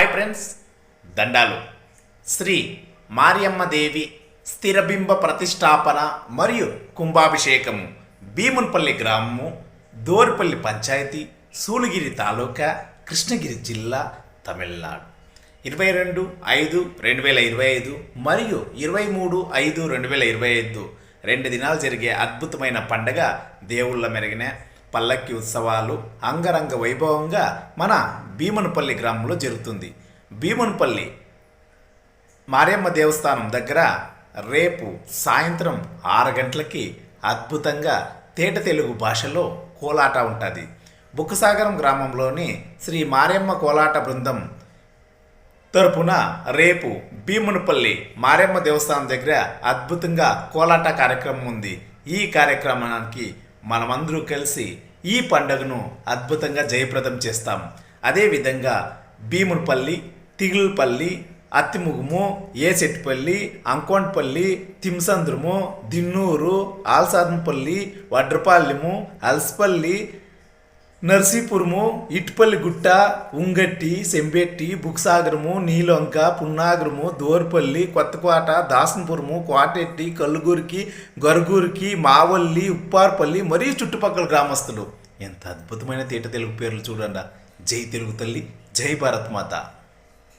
Hi friends, దండాలు. శ్రీ మారియమ్మ దేవి స్థిరబింబ ప్రతిష్టాపన మరియు కుంభాభిషేకము భీమున్పల్లి గ్రామము, దోర్పల్లి పంచాయతీ, సూళగిరి తాలూకా, కృష్ణగిరి జిల్లా, తమిళనాడు. 22/5/2025 మరియు 23/5/2025 2 దినాలు జరిగే అద్భుతమైన పండగ దేవుళ్ళ మెరిగిన పల్లకి ఉత్సవాలు అంగరంగ వైభవంగా మన భీమునిపల్లి గ్రామంలో జరుగుతుంది. భీమునిపల్లి మారియమ్మ దేవస్థానం దగ్గర రేపు సాయంత్రం 6 గంటలకి అద్భుతంగా తేట తెలుగు భాషలో కోలాట ఉంటుంది. బుక్కసాగరం గ్రామంలోని శ్రీ మారియమ్మ కోలాట బృందం తరపున రేపు భీమునిపల్లి మారియమ్మ దేవస్థానం దగ్గర అద్భుతంగా కోలాట కార్యక్రమం ఉంది. ఈ కార్యక్రమానికి మనమందరూ కలిసి ఈ పండుగను అద్భుతంగా జయప్రదం చేస్తాం. అదేవిధంగా భీమునిపల్లి, తిగులుపల్లి, అత్తిముగుము, ఏసెట్టిపల్లి, అంకోన్పల్లి, తిమ్సంద్రము, దిన్నూరు, ఆల్సాదంపల్లి, వడ్రపాలెము, అల్స్పల్లి, నర్సీపురము, ఇటుపల్లి గుట్ట, ఉంగట్టి, సెంబెట్టి, బుక్సాగరము, నీలొంక, పున్నాగరము, దోర్పల్లి, కొత్తకోట, దాసనపురము, కోటెట్టి, కల్లుగూరికి, గరుగురికి, మావల్లి, ఉప్పార్పల్లి మరియు చుట్టుపక్కల గ్రామస్తులు. ఎంత అద్భుతమైన తేట తెలుగు పేర్లు చూడండి. జై తెలుగు తల్లి, జై భారత్ మాత.